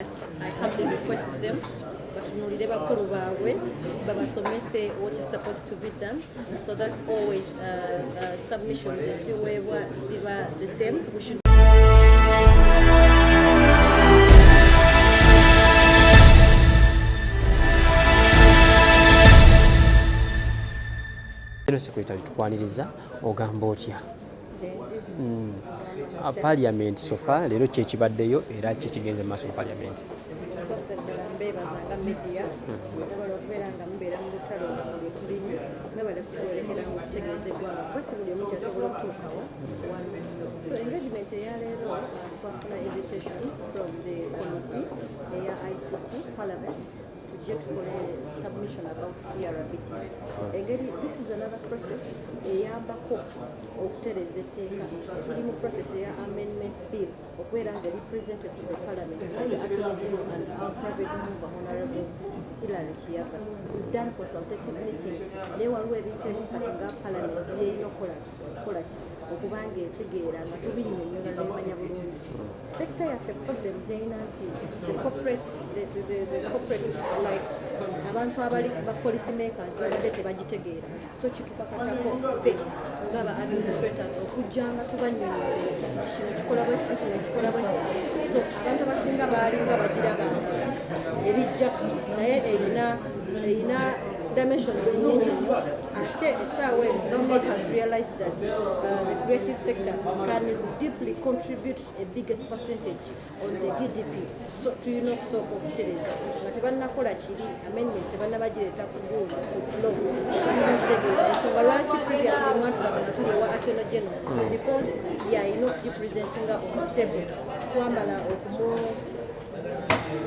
I humbly request them batunulire bakulubamwe babasomese what is supposed to be done so that always submissions eziweebwa ziba the same. We should Secretary tukwaniriza ogamba otya Parliament so far leero kyekibaddeyo era kyekigenze mu maaso mu Parliament. Mbeebazanga media okusobola okubeera nga mubeera mu lutalo lwe tulimu nabala kutuwerekera nga okutegeezebwa kwasi buli omu kyasobola okutuukawo wano. So engagement eyaleero twafuna invitation from the committee eya ICT Parliament tujje tukole submission about CRBTs. Engeri this is another process eyambako okutereeza etteeka. Tuli mu process eya amendment bill okubeera nga represented to the Parliament by the Attorney General and our private mover Honorable Hilary Kiyaga. We've done consultative meetings. Naye waliwo ebintu ebimu kati nga Parliament byeyina okukola ki okubanga etegeera nga tubinnyonnyola n'emanya bulungi. Sekita yaffe problem gyeyina nti the corporate like abantu abali ba policy makers balidde tebagitegeera. So kitukakatako ffe ng'aba administrators okujjanga tubannyonnyole kino kikola bwekiti kino kikola bwekiti. So abantu abasinga baalinga bagirabanga eri just naye erina dimensions nyingi nnyo ate essaawa eno government has realized that the creative sector can deeply contribute a biggest percentage on the GDP. So tulina okusooka okutereeza nga tebannakola kiri amendment tebannabagireeta ku guulu ku flow tulinakutegeera ensonga lwaki previously mwatulaba nga tuli ewa Attorney General because yalina okugipresentinga omustable twambala okumu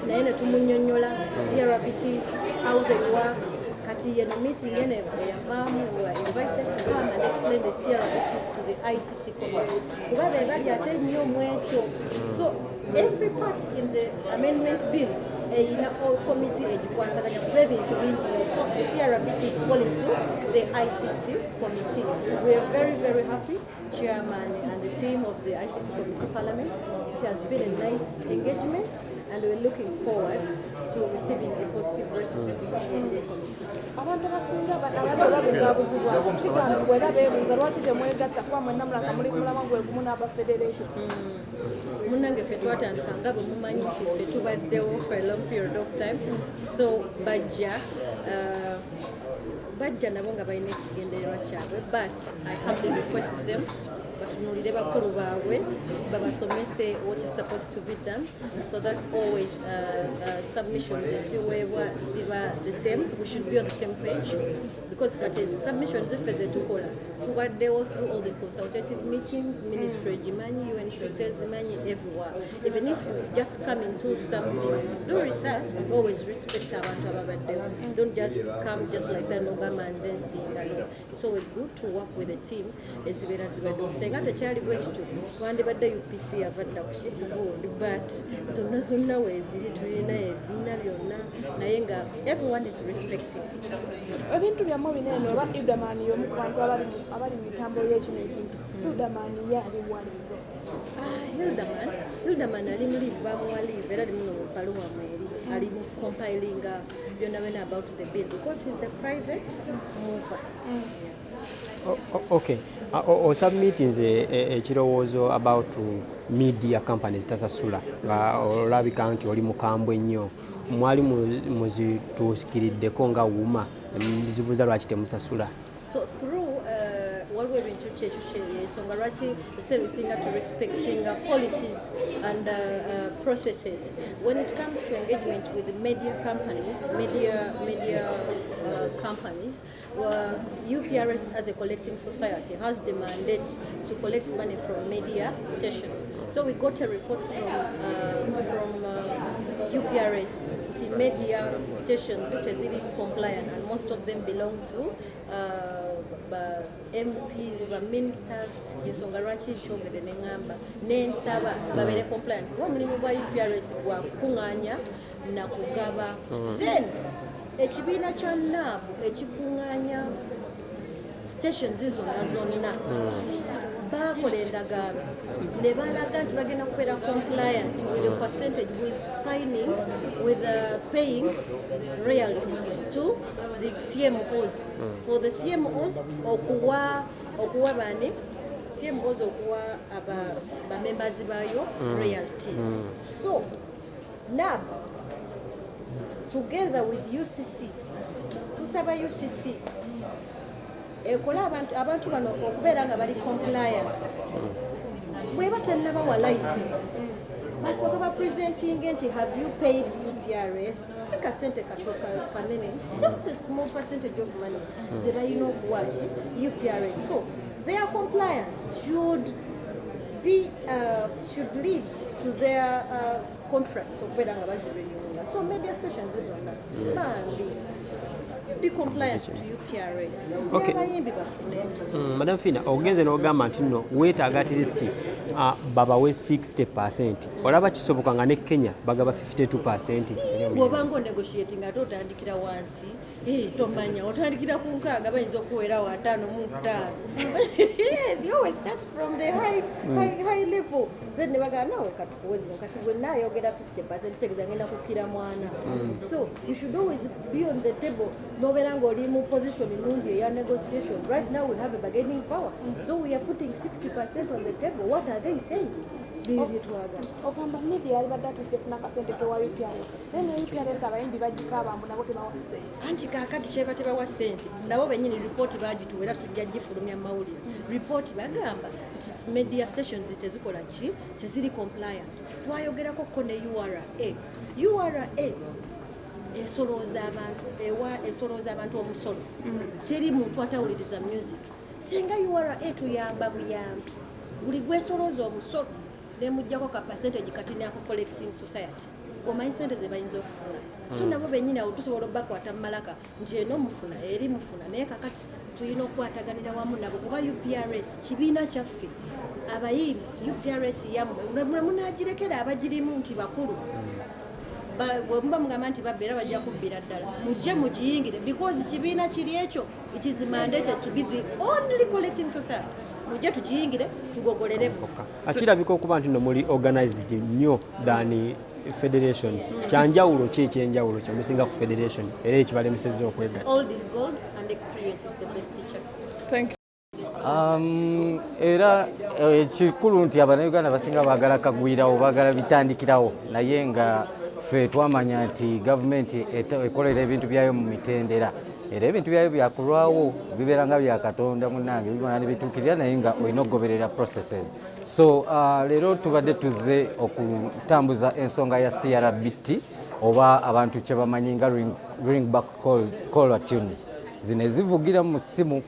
naye ne tumunnyonnyola CRBTs how they work. Kati yeno meeting yene yavaamu we were invited to come and explain the CRBTs to the ICT committee. Kuba be bali ate nnyo mu ekyo. So every part in the amendment bill eyina committee egikwasaganya kuba ebintu bingi nnyo. So the CRBTs fall into the ICT committee. We are very, very happy, Chairman and the team of the ICT committee Parliament. It has been a nice engagement and we're looking forward to receiving a positive response from the committee. Abantu basinga abadde kitambula era beebuuza lwaki temwegatta kuba mwenna mulaka muli mulama gwe gumu n'aba federation. Munnange ffe twatandika nga bwe mumanyi nti ffe tubaddewo for a long period of time. So bajja nabo nga balina ekigendererwa kyabwe but I humbly request them batunulire bakulubamwe babasomese what is supposed to be done so that always submissions eziweebwa ziba the same. We should be on the same page because kati submissions ziffe zetukola tubaddewo through all the consultative meetings, ministry egimanyi, UNCC zimanyi, everywhere. Even if you just come into something, do research and always respect abantu ababaddewo. Don't just come just like that nogamba nze nsinga. No, it's always good to work with a team ezibeera zibaddewo. Nga tekyali bwe kityo twandibadde UPC yavadda ku kikugundi but zonna weeziri tulina ebibiina byonna naye nga everyone is respecting. Ebintu byammwe binene oba Idamani y'omu ku bantu abali mu mitambo y'ekino ekintu. Idamani ye ali waliwo. Hildaman ali mu leave bamuwa leave era ali muno mu bakulubamwe eri ali mu compilinga byonna byonna about the bill because he's the private mover. Okay. Submitting ekirowoozo about media companies tasasula nga olabika nti oli mukambwe nnyo mwali muzituukiriddeko nga wuma zibuuza lwaki temusasula. So through waliwo ebintu kyensonga lwaki ebiseera bisinga to respecting policies and processes when it comes to engagement with the media companies, UPRS as a collecting society has the mandate to collect money from media stations. So we got a report from UPRS to media stations which is really compliant and most of them belong to MPs, ministers, ensonga lwaki kyogedde ne ŋŋamba n'ensaba babeere compliant kuba omulimu gwa UPRS gwa kukuŋŋaanya na kugaba. Then ekibiina kya NAB ekikuŋŋaanya stations zonna bakola endagaano ne balaga nti bagenda kubeera compliant with a percentage with signing with paying royalties to the CMOs. For the CMOs okuwa bani CMOs okuwa ba members bayo royalties. So now together with UCC tusaba UCC ekola abantu bano okubeera nga bali compliant bweba tennabawa license basooka bapresenting nti have you paid UPRS si kasente katoka kanene, just a small percentage of money ze balina okuwa UPRS. So their compliance should lead to their contracts okubeera nga bazirenewinga. So media stations zonna be compliant to UPRS. Okay. Madam Phina, ogenze n'ogamba nti nno weetaaga at least babawe 60%. Olaba kisoboka nga ne Kenya bagaba 52%. Bw'obanga onegotiating ate otandikira wansi, tomanya otandikira ku nkaaga bayinza okuweerawo 5 mu 5. Yes, you always start from the high level. Then ne bagamba nawe katukuwe zino kati bwe naayogera 50% tegeeza ngenda kukkira mwana. So you should always be on the table. Nobeera ng'oli mu position nnungi eya negotiation. Right now we have a bargaining power. So we are putting 60% on the table. What are they saying? Ogamba media alibadde atisefuna kasente ke wa UPRS. Then UPRS abayimbi bagikaaba mbu nabo tebawa ssente. Anti kaakati kyeba tebawa ssente nabo bennyini ripooti baagituwa era tujja gifulumya mu mawulire. Ripooti bagamba nti media stations tezikola ki teziri compliant. Twayogerako ko ne URA esolooza abantu omusolo. Teri muntu atawuliriza music. Singa URA tuyamba buyambi buli gwesolooza omusolo nemujjako ka percentage kati ne collecting society omanyi sente ze bayinza okufuna. So nabo bennyini awo tusobola obakwata malaka nti eno mufuna eri mufuna naye kakati tulina okwataganira wamu nabo kuba UPRS kibiina kyaffe abayimbi UPRS yammwe munagirekera abagirimu nti bakulu bwemuba mugamba nti babbeera bajja kubbira ddala mujje mugiyingire because kibiina kiri ekyo it is mandated to be the only collecting society. Mujje tugiyingire tugogolere akirabika okuba nti no muli organized nnyo than federation. Kyanjawulo ki ekyenjawulo kyemusinga ku federation era ekibalemesezza okwegala? All this gold and experience is the best teacher. Thank you. Era ekikulu nti Abannayuganda basinga baagala kagwirawo baagala bitandikirawo naye nga ffe twamanya nti gavumenti ekolera ebintu byayo mu mitendera era ebintu byayo byakulwawo bibeera nga bya Katonda munnange bibona ne bituukirira naye nga olina okugoberera processes. So leero tubadde tuzze okutambuza ensonga ya CRBT oba abantu kye bamanyi nga ring back caller tunes zino ezivugira mu ssimu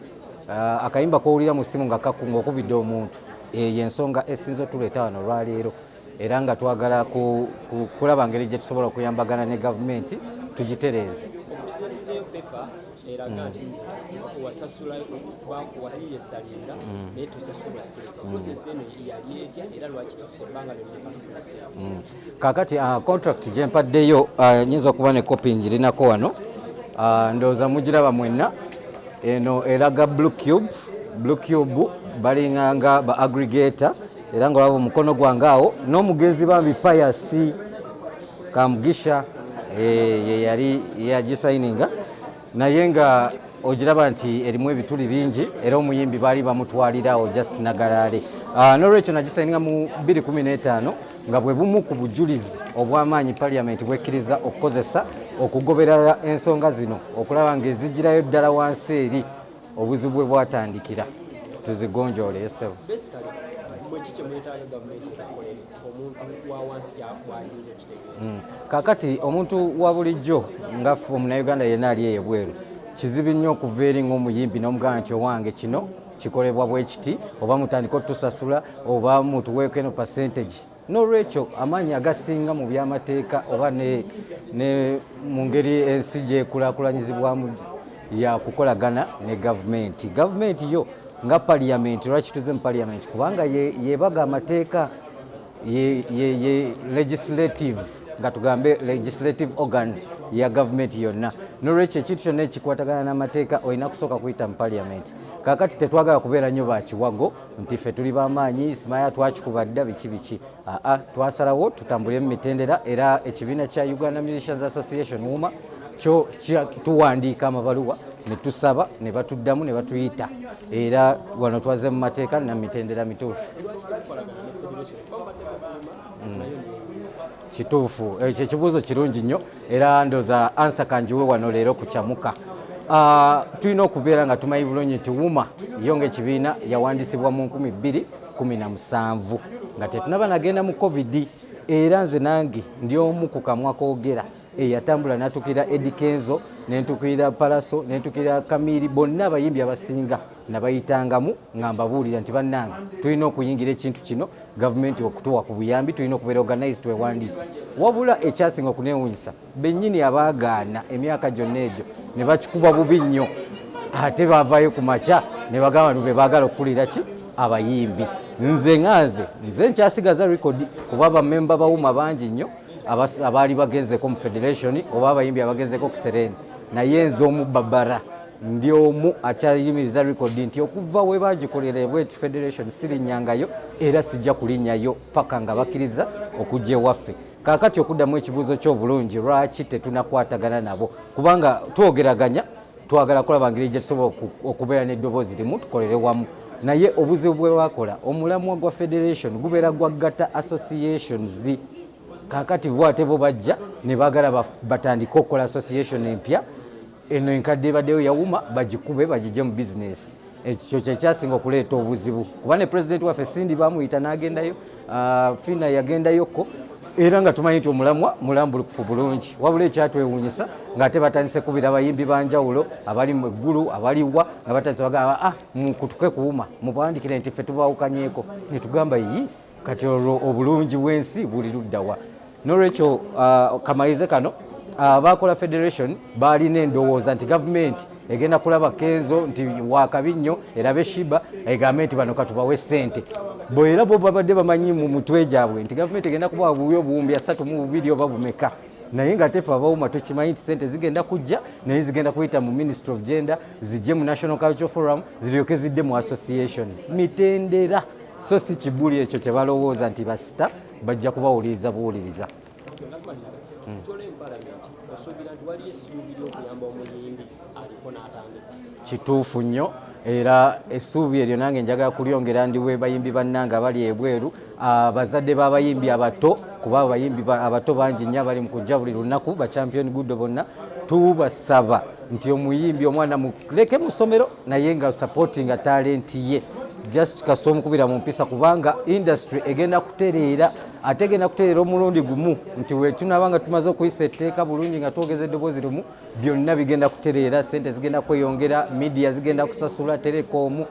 akayimba kowulira mu ssimu nga kakunga okubidde omuntu eyo ensonga esinza otuleeta wano olwaleero era nga twagala kulaba ngeri gye tusobola okuyambagana ne gavumenti tugitereeze. Kakati contract gye mpaddeyo nyinza okuba ne kopi ngirinako wano ndowooza mugiraba mwenna. Eno eraga Blue Cube balinganga ba aggregator era nga olaba omukono gwange awo n'omugezi bambi Payasi Kamugisha ye yali yagisayininga naye nga ogiraba nti erimu ebituli bingi era omuyimbi baali bamutwalirawo just nagalaale. N'olwekyo nagisayininga mu 2015 nga bwe bumu ku bujulizi obw'amaanyi Parliament bwekkiriza okukozesa okugoberera ensonga zino okulaba ng'ezigirayo ddala wansi eri obuzibu bwe bwatandikira tuzigonjoole esebo. Kakati omuntu wa bulijjo nga ffe omunnayuganda yenna ali eyo bweru kizibu nnyo okuva eri ng'omuyimbi n'omugamba nti owange kino kikolebwa bwe kiti oba mutandika otusasula oba mutuweeko eno percentage. N'olwekyo amaanyi agasinga mu byamateeka oba ne mu ngeri ensi gyekulaakulanyizibwamu ya kukolagana ne gavumenti. Gavumenti yo nga Parliament lwaki tuze mu Parliament kubanga yebaga amateeka ye legislative nga tugambe legislative organ ya government yonna. Nolwekyo ekintu kyonna ekikwatagana n'amateeka olina kusooka kuyita mu parliament. Kaakati tetwagala kubeera nnyo bakiwago nti ffe tuli b'amaanyi simaya twakikuba dda biki. Twasalawo tutambule mu mitendera era ekibiina kya Uganda Musicians Association WUMA kyo tuwandiika amabaluwa ne tusaba ne batuddamu ne batuyita era wano twaze mu mateeka na mitendera mituufu. Kituufu ekyo ekibuuzo kirungi nnyo era ndooza ansa kanjiwe wano leero ku kyamuka. Tulina okubeera nga tumanyi bulungi nti WUMA yo ng'ekibiina yawandiisibwa mu 2017 nga tetunaba nagenda mu covid era nze nange ndi omu ku kamwa koogera eyatambula n'atukira eddykenzo n'entukira palaso n'entukira kamiri bonna abayimbi abasinga nabayitangamu nga mbabuulira nti bannange tulina okuyingira ekintu kino gavumenti okutuwa ku buyambi tulina okubeera organize twewandiise. Wabula ekyasinga okuneewuunyisa bennyini abaagaana emyaka gyonna egyo ne bakikuba bubi nnyo ate baavaayo ku makya ne bagamba be baagala okukulira ki abayimbi. Nze nkyasigaza rekodi kuba bamemba ba WUMA bangi nnyo abaali bagenzeko mu federation oba abayimbi abagenzeko ku Sereni, naye nze omu Babara ndi omu akyayimiriza rekodi nti okuva we bagikolera bweti federation sirinyangayo era sijja kulinnyayo paka nga bakkiriza okujja ewaffe. Kaakati okuddamu ekibuuzo ky'obulungi lwaki tetunakwatagana nabo kubanga twogeraganya twagala kulaba ngeri gye tusobola okubeera n'eddoboozi limu tukolere wamu, naye obuzibu bwe bakola omulamwa gwa federation gubeera gwaggata associations. Kaakati bwate bo bajja ne baagala batandike okukola association empya eno enkadde ebaddeyo ya WUMA bagikube bagijje mu business. Ekyo kyekyasinga okuleeta obuzibu kuba ne president waffe Sindi bamuyita n'agendayo, Fina yagendayoko era nga tumanyi nti omulamwa mulambulukufu bulungi. Wabula ekyatwewuunyisa ng'ate batandise kubira abayimbi banjawulo abali mu eggulu abaliwa nga batandise bagamba mukutuke ku WUMA mubawandikire nti ffe tubaawukanyeeko ne tugamba kati olwo obulungi bw'ensi buli luddawa. Nolwekyo kamalize kano abakola federation balina endowooza nti gavumenti egenda kulaba Kenzo nti wakabi nnyo erabe Shiba egambe nti bano katubawe ssente bwera bo babadde bamanyi mu mutwe gyabwe nti gavumenti egenda kubawa buwi obuwumbi 32 oba bumeka, naye nga tefe abawuma tukimanyi nti ssente zigenda kujja naye zigenda kuyita mu Ministry of Gender zijje mu National Cultural Forum ziryoke zidde mu associations mitendera. So si kibuli ekyo kye balowooza nti basita bajja kubawuliriza buwuliriza. Kituufu nnyo era essuubi eryo nange njagala kulyongera ndiwe bayimbi bannange abali ebweru abazadde b'abayimbi abato kuba abayimbi abato bangi nnyo abali mu kujja buli lunaku ba champion good bonna tubasaba nti omuyimbi omwana muleke mu ssomero naye nga supportinga talent ye just kasita omukubira mu mpisa kubanga industry egenda kutereera ate egenda kutereera omulundi gumu nti we tunabanga tumaze okuyisa etteeka bulungi nga twogeza eddoboozi limu byonna bigenda kutereera, ssente zigenda kweyongera, media zigenda kusasula, telekomu.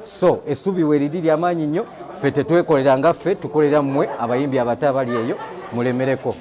So essuubi we liri ly'amaanyi nnyo, ffe tetwekolera nga ffe tukolera mmwe abayimbi abato abali eyo mulemereko.